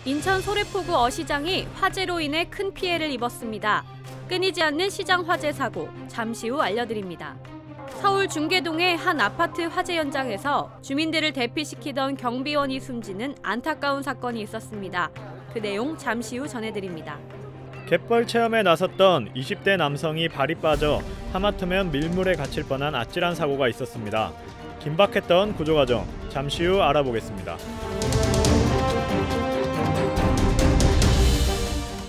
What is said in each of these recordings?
인천 소래포구 어시장이 화재로 인해 큰 피해를 입었습니다. 끊이지 않는 시장 화재 사고, 잠시 후 알려드립니다. 서울 중계동의 한 아파트 화재 현장에서 주민들을 대피시키던 경비원이 숨지는 안타까운 사건이 있었습니다. 그 내용 잠시 후 전해드립니다. 갯벌 체험에 나섰던 20대 남성이 발이 빠져 하마터면 밀물에 갇힐 뻔한 아찔한 사고가 있었습니다. 긴박했던 구조 과정, 잠시 후 알아보겠습니다.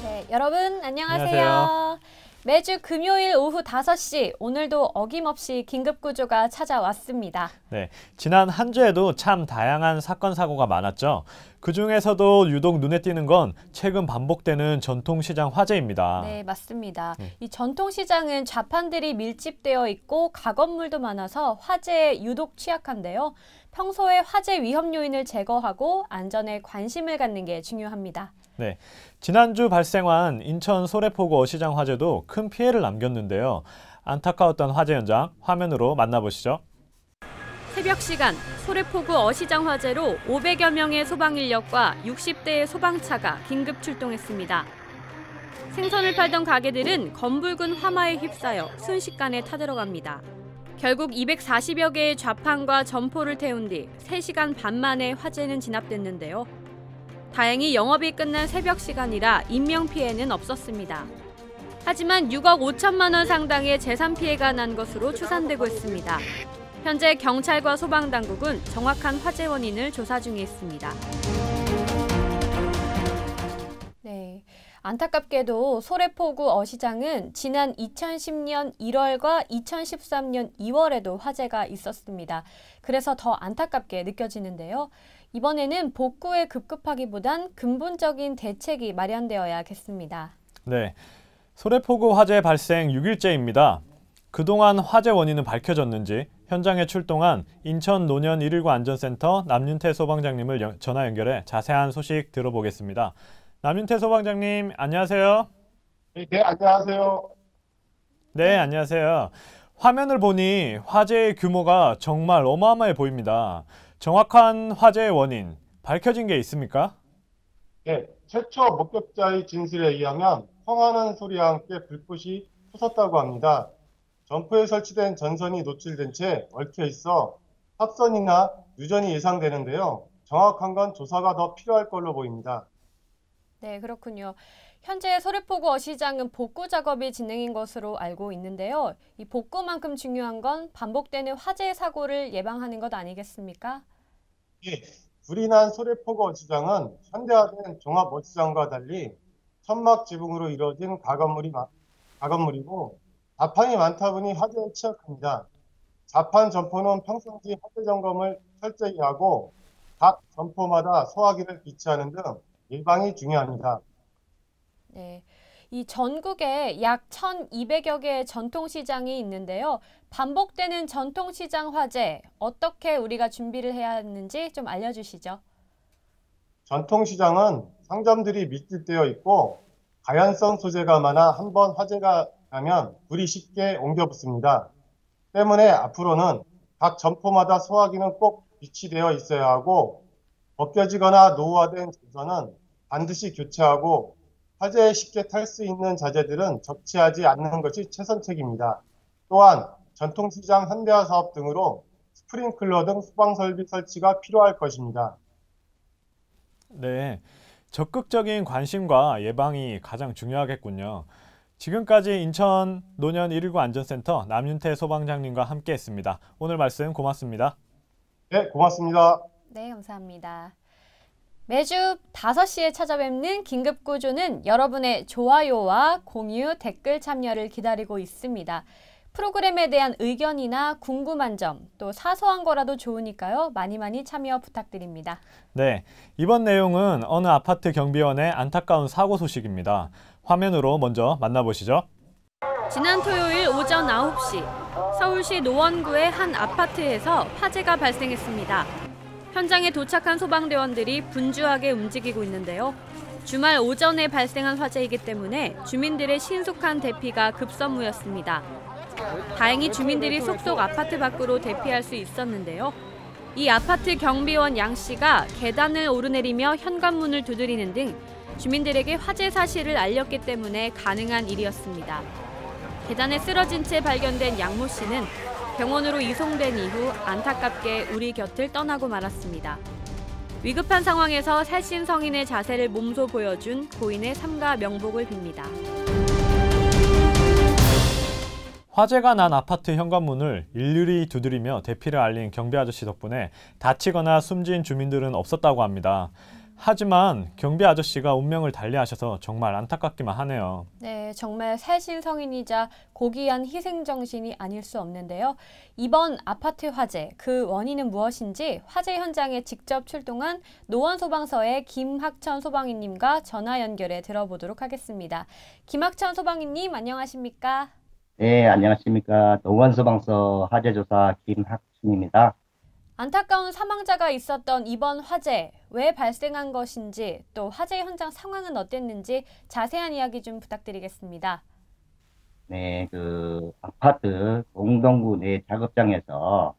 네, 여러분 안녕하세요. 안녕하세요. 매주 금요일 오후 5시, 오늘도 어김없이 긴급구조가 찾아왔습니다. 네, 지난 한 주에도 참 다양한 사건 사고가 많았죠. 그중에서도 유독 눈에 띄는 건 최근 반복되는 전통시장 화재입니다. 네, 맞습니다. 이 전통시장은 좌판들이 밀집되어 있고 가건물도 많아서 화재에 유독 취약한데요. 평소에 화재 위험 요인을 제거하고 안전에 관심을 갖는 게 중요합니다. 네, 지난주 발생한 인천 소래포구 어시장 화재도 큰 피해를 남겼는데요. 안타까웠던 화재 현장 화면으로 만나보시죠. 새벽 시간 소래포구 어시장 화재로 500여 명의 소방 인력과 60대의 소방차가 긴급 출동했습니다. 생선을 팔던 가게들은 검붉은 화마에 휩싸여 순식간에 타들어갑니다. 결국 240여 개의 좌판과 점포를 태운 뒤 3시간 반 만에 화재는 진압됐는데요. 다행히 영업이 끝난 새벽 시간이라 인명피해는 없었습니다. 하지만 6억 5천만 원 상당의 재산 피해가 난 것으로 추산되고 있습니다. 현재 경찰과 소방당국은 정확한 화재 원인을 조사 중에 있습니다. 네, 안타깝게도 소래포구 어시장은 지난 2010년 1월과 2013년 2월에도 화재가 있었습니다. 그래서 더 안타깝게 느껴지는데요. 이번에는 복구에 급급하기보단 근본적인 대책이 마련되어야겠습니다. 네, 소래포구 화재 발생 6일째입니다. 그동안 화재 원인은 밝혀졌는지 현장에 출동한 인천 노년 119 안전센터 남윤태 소방장님을 전화 연결해 자세한 소식 들어보겠습니다. 남윤태 소방장님, 안녕하세요. 네, 안녕하세요. 네, 안녕하세요. 화면을 보니 화재의 규모가 정말 어마어마해 보입니다. 정확한 화재의 원인 밝혀진 게 있습니까? 네, 최초 목격자의 진술에 의하면 펑하는 소리와 함께 불꽃이 솟았다고 합니다. 점포에 설치된 전선이 노출된 채 얽혀 있어 합선이나 유전이 예상되는데요. 정확한 건 조사가 더 필요할 걸로 보입니다. 네, 그렇군요. 현재 소래포구 어시장은 복구 작업이 진행인 것으로 알고 있는데요. 이 복구만큼 중요한 건 반복되는 화재 사고를 예방하는 것 아니겠습니까? 예, 불이 난 소래포구 어시장은 현대화된 종합 어시장과 달리 천막 지붕으로 이루어진 가건물이고 좌판이 많다 보니 화재에 취약합니다. 좌판 점포는 평상시 화재 점검을 철저히 하고 각 점포마다 소화기를 비치하는 등 예방이 중요합니다. 네, 이 전국에 약 1,200여 개의 전통시장이 있는데요. 반복되는 전통시장 화재, 어떻게 우리가 준비를 해야 하는지 좀 알려주시죠. 전통시장은 상점들이 밀집되어 있고 가연성 소재가 많아 한번 화재가 나면 불이 쉽게 옮겨 붙습니다. 때문에 앞으로는 각 점포마다 소화기는 꼭 비치되어 있어야 하고 벗겨지거나 노후화된 전선은 반드시 교체하고 화재에 쉽게 탈 수 있는 자재들은 적치하지 않는 것이 최선책입니다. 또한 전통시장 현대화 사업 등으로 스프링클러 등 소방설비 설치가 필요할 것입니다. 네, 적극적인 관심과 예방이 가장 중요하겠군요. 지금까지 인천 노년 119 안전센터 남윤태 소방장님과 함께했습니다. 오늘 말씀 고맙습니다. 네, 고맙습니다. 네, 감사합니다. 매주 5시에 찾아뵙는 긴급구조는 여러분의 좋아요와 공유, 댓글 참여를 기다리고 있습니다. 프로그램에 대한 의견이나 궁금한 점, 또 사소한 거라도 좋으니까요. 많이 참여 부탁드립니다. 네, 이번 내용은 어느 아파트 경비원의 안타까운 사고 소식입니다. 화면으로 먼저 만나보시죠. 지난 토요일 오전 9시, 서울시 노원구의 한 아파트에서 화재가 발생했습니다. 현장에 도착한 소방대원들이 분주하게 움직이고 있는데요. 주말 오전에 발생한 화재이기 때문에 주민들의 신속한 대피가 급선무였습니다. 다행히 주민들이 속속 아파트 밖으로 대피할 수 있었는데요. 이 아파트 경비원 양 씨가 계단을 오르내리며 현관문을 두드리는 등 주민들에게 화재 사실을 알렸기 때문에 가능한 일이었습니다. 계단에 쓰러진 채 발견된 양모 씨는 병원으로 이송된 이후 안타깝게 우리 곁을 떠나고 말았습니다. 위급한 상황에서 살신 성인의 자세를 몸소 보여준 고인의 삼가 명복을 빕니다. 화재가 난 아파트 현관문을 일일이 두드리며 대피를 알린 경비 아저씨 덕분에 다치거나 숨진 주민들은 없었다고 합니다. 하지만 경비 아저씨가 운명을 달리하셔서 정말 안타깝기만 하네요. 네, 정말 살신 성인이자 고귀한 희생 정신이 아닐 수 없는데요. 이번 아파트 화재, 그 원인은 무엇인지 화재 현장에 직접 출동한 노원소방서의 김학천 소방위님과 전화 연결해 들어보도록 하겠습니다. 김학천 소방위님, 안녕하십니까? 네, 안녕하십니까. 노원소방서 화재조사 김학춘입니다. 안타까운 사망자가 있었던 이번 화재, 왜 발생한 것인지, 또 화재 현장 상황은 어땠는지 자세한 이야기 좀 부탁드리겠습니다. 네, 아파트 공동구 내 작업장에서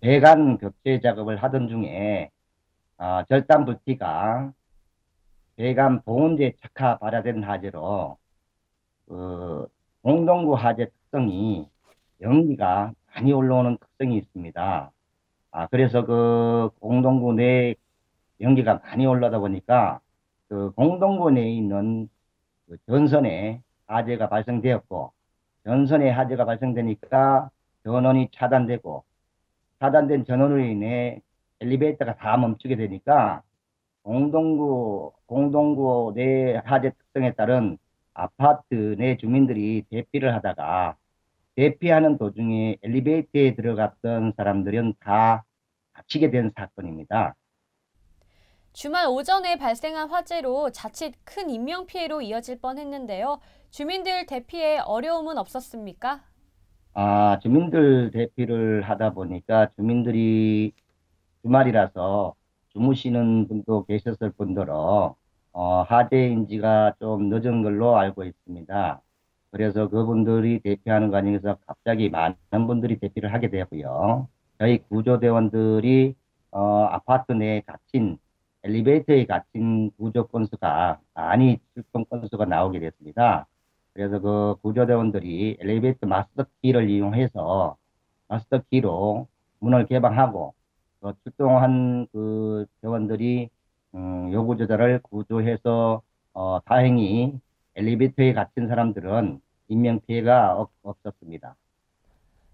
배관 교체 작업을 하던 중에 절단 불티가 배관 보온재 착화 발화된 화재로 공동구 화재 특성이 연기가 많이 올라오는 특성이 있습니다. 그래서 공동구 내 연기가 많이 올라다 보니까 공동구 내에 있는 전선에 화재가 발생되었고, 전선에 화재가 발생되니까 전원이 차단되고, 차단된 전원으로 인해 엘리베이터가 다 멈추게 되니까 공동구 내 화재 특성에 따른 아파트 내 주민들이 대피를 하다가 대피하는 도중에 엘리베이터에 들어갔던 사람들은 다 다치게 된 사건입니다. 주말 오전에 발생한 화재로 자칫 큰 인명피해로 이어질 뻔했는데요. 주민들 대피에 어려움은 없었습니까? 주민들 대피를 하다 보니까 주민들이 주말이라서 주무시는 분도 계셨을 뿐더러 화재 인지가 좀 늦은 걸로 알고 있습니다. 그래서 그분들이 대피하는 과정에서 갑자기 많은 분들이 대피를 하게 되고요. 저희 구조대원들이 아파트 내에 갇힌 엘리베이터에 갇힌 구조 건수가 많이 출동 건수가 나오게 됐습니다. 그래서 그 구조대원들이 엘리베이터 마스터 키를 이용해서 마스터 키로 문을 개방하고 출동한 그 대원들이 요구 조절을 구조해서 다행히 엘리베이터에 갇힌 사람들은 인명피해가 없었습니다.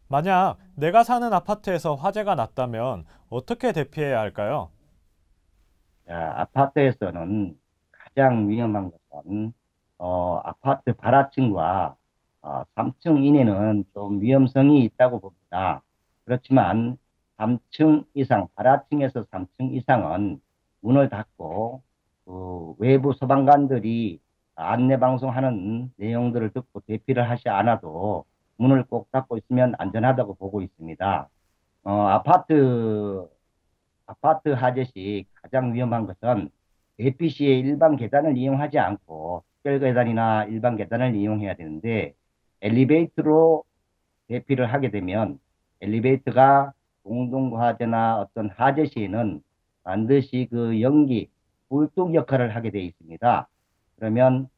만약 내가 사는 아파트에서 화재가 났다면 어떻게 대피해야 할까요? 아파트에서는 가장 위험한 것은 아파트 발하층과 3층 이내는 좀 위험성이 있다고 봅니다. 그렇지만 3층 이상, 발하층에서 3층 이상은 문을 닫고 외부 소방관들이 안내방송하는 내용들을 듣고 대피를 하지 않아도 문을 꼭 닫고 있으면 안전하다고 보고 있습니다. 아파트 화재 시 가장 위험한 것은 대피 시에 일반 계단을 이용하지 않고 특별 계단이나 일반 계단을 이용해야 되는데, 엘리베이터로 대피를 하게 되면 엘리베이터가 공동구 화재나 어떤 화재 시에는 반드시 그 연기, 굴뚝 역할을 하게 되어 있습니다. 그러면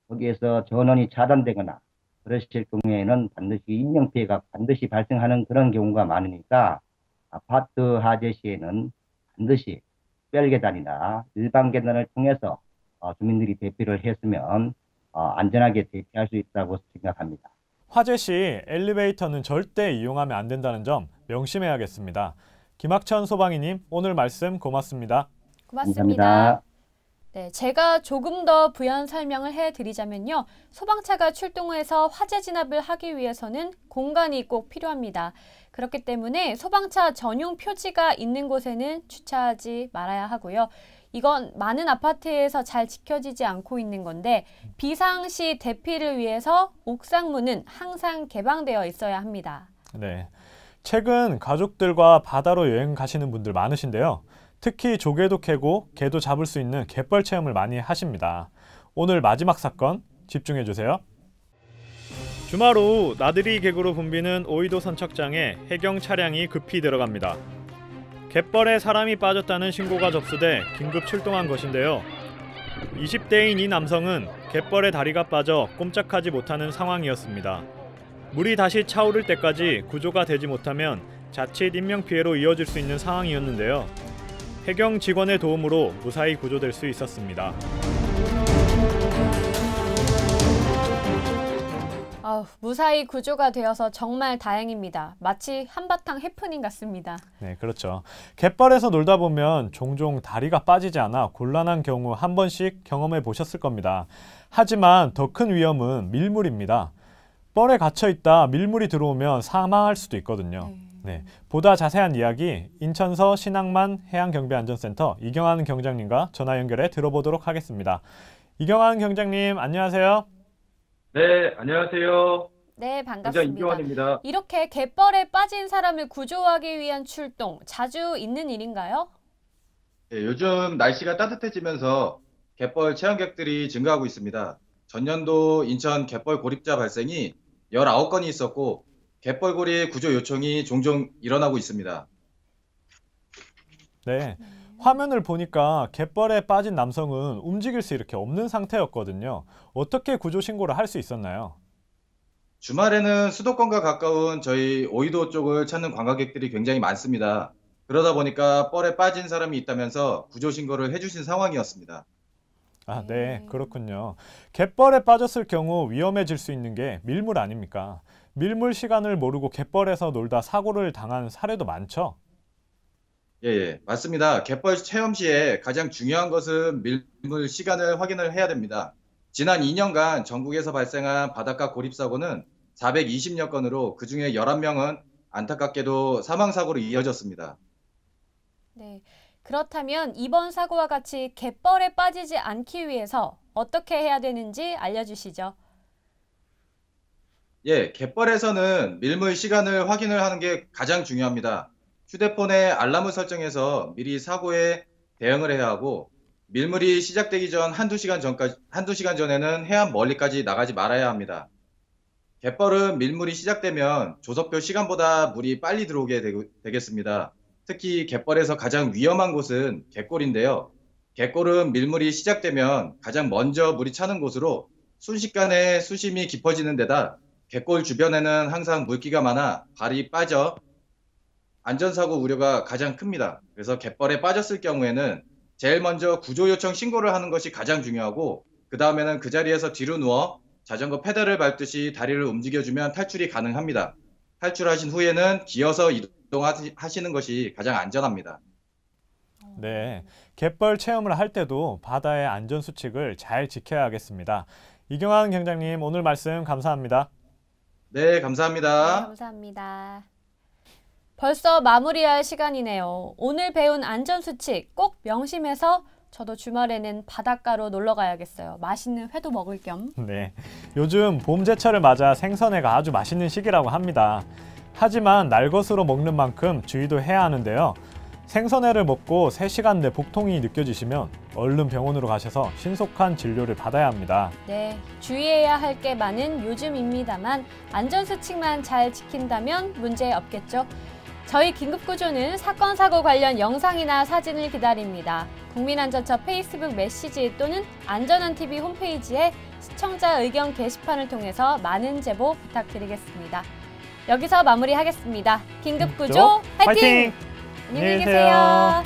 거기에서 전원이 차단되거나 그러실 경우에는 반드시 인명피해가 반드시 발생하는 그런 경우가 많으니까 아파트 화재 시에는 반드시 특별 계단이나 일반 계단을 통해서 주민들이 대피를 했으면 안전하게 대피할 수 있다고 생각합니다. 화재 시 엘리베이터는 절대 이용하면 안 된다는 점 명심해야겠습니다. 김학천 소방위님, 오늘 말씀 고맙습니다. 고맙습니다. 감사합니다. 네, 제가 조금 더 부연 설명을 해드리자면요. 소방차가 출동해서 화재 진압을 하기 위해서는 공간이 꼭 필요합니다. 그렇기 때문에 소방차 전용 표지가 있는 곳에는 주차하지 말아야 하고요. 이건 많은 아파트에서 잘 지켜지지 않고 있는 건데, 비상시 대피를 위해서 옥상문은 항상 개방되어 있어야 합니다. 네, 최근 가족들과 바다로 여행 가시는 분들 많으신데요. 특히 조개도 캐고 게도 잡을 수 있는 갯벌 체험을 많이 하십니다. 오늘 마지막 사건 집중해 주세요. 주말 오후 나들이 계구로 붐비는 오이도 선착장에 해경 차량이 급히 들어갑니다. 갯벌에 사람이 빠졌다는 신고가 접수돼 긴급 출동한 것인데요. 20대인 이 남성은 갯벌에 다리가 빠져 꼼짝하지 못하는 상황이었습니다. 물이 다시 차오를 때까지 구조가 되지 못하면 자칫 인명피해로 이어질 수 있는 상황이었는데요. 해경 직원의 도움으로 무사히 구조될 수 있었습니다. 무사히 구조가 되어서 정말 다행입니다. 마치 한바탕 해프닝 같습니다. 네, 그렇죠. 갯벌에서 놀다 보면 종종 다리가 빠지지 않아 곤란한 경우 한 번씩 경험해 보셨을 겁니다. 하지만 더 큰 위험은 밀물입니다. 뻘에 갇혀 있다 밀물이 들어오면 사망할 수도 있거든요. 네, 보다 자세한 이야기 인천서 신항만 해양경비안전센터 이경환 경장님과 전화 연결해 들어보도록 하겠습니다. 이경환 경장님, 안녕하세요. 네, 안녕하세요. 네, 경장 반갑습니다. 이경환입니다. 이렇게 갯벌에 빠진 사람을 구조하기 위한 출동, 자주 있는 일인가요? 네, 요즘 날씨가 따뜻해지면서 갯벌 체험객들이 증가하고 있습니다. 전년도 인천 갯벌 고립자 발생이 19건이 있었고 갯벌고리 구조 요청이 종종 일어나고 있습니다. 네, 화면을 보니까 갯벌에 빠진 남성은 움직일 수 이렇게 없는 상태였거든요. 어떻게 구조 신고를 할 수 있었나요? 주말에는 수도권과 가까운 저희 오이도 쪽을 찾는 관광객들이 굉장히 많습니다. 그러다 보니까 뻘에 빠진 사람이 있다면서 구조 신고를 해주신 상황이었습니다. 네, 그렇군요. 갯벌에 빠졌을 경우 위험해질 수 있는 게 밀물 아닙니까? 밀물 시간을 모르고 갯벌에서 놀다 사고를 당한 사례도 많죠? 예, 맞습니다. 갯벌 체험 시에 가장 중요한 것은 밀물 시간을 확인을 해야 됩니다. 지난 2년간 전국에서 발생한 바닷가 고립사고는 420여 건으로 그중에 11명은 안타깝게도 사망사고로 이어졌습니다. 네. 그렇다면 이번 사고와 같이 갯벌에 빠지지 않기 위해서 어떻게 해야 되는지 알려주시죠. 예, 갯벌에서는 밀물 시간을 확인을 하는 게 가장 중요합니다. 휴대폰에 알람을 설정해서 미리 사고에 대응을 해야 하고 밀물이 시작되기 전 한두 시간 전에는 해안 멀리까지 나가지 말아야 합니다. 갯벌은 밀물이 시작되면 조석표 시간보다 물이 빨리 들어오게 되겠습니다. 특히 갯벌에서 가장 위험한 곳은 갯골인데요. 갯골은 밀물이 시작되면 가장 먼저 물이 차는 곳으로 순식간에 수심이 깊어지는 데다 갯골 주변에는 항상 물기가 많아 발이 빠져 안전사고 우려가 가장 큽니다. 그래서 갯벌에 빠졌을 경우에는 제일 먼저 구조 요청 신고를 하는 것이 가장 중요하고 그 다음에는 그 자리에서 뒤로 누워 자전거 페달을 밟듯이 다리를 움직여주면 탈출이 가능합니다. 탈출하신 후에는 기어서 이동하시는 것이 가장 안전합니다. 네, 갯벌 체험을 할 때도 바다의 안전수칙을 잘 지켜야 하겠습니다. 이경환 경장님, 오늘 말씀 감사합니다. 네, 감사합니다. 네, 감사합니다. 벌써 마무리할 시간이네요. 오늘 배운 안전수칙 꼭 명심해서 저도 주말에는 바닷가로 놀러 가야겠어요. 맛있는 회도 먹을 겸. 네, 요즘 봄 제철을 맞아 생선회가 아주 맛있는 시기라고 합니다. 하지만 날것으로 먹는 만큼 주의도 해야 하는데요. 생선회를 먹고 3시간 내 복통이 느껴지시면 얼른 병원으로 가셔서 신속한 진료를 받아야 합니다. 네, 주의해야 할 게 많은 요즘입니다만 안전수칙만 잘 지킨다면 문제 없겠죠. 저희 긴급구조는 사건, 사고 관련 영상이나 사진을 기다립니다. 국민안전처 페이스북 메시지 또는 안전한TV 홈페이지에 시청자 의견 게시판을 통해서 많은 제보 부탁드리겠습니다. 여기서 마무리하겠습니다. 긴급구조 화이팅! 안녕히 계세요.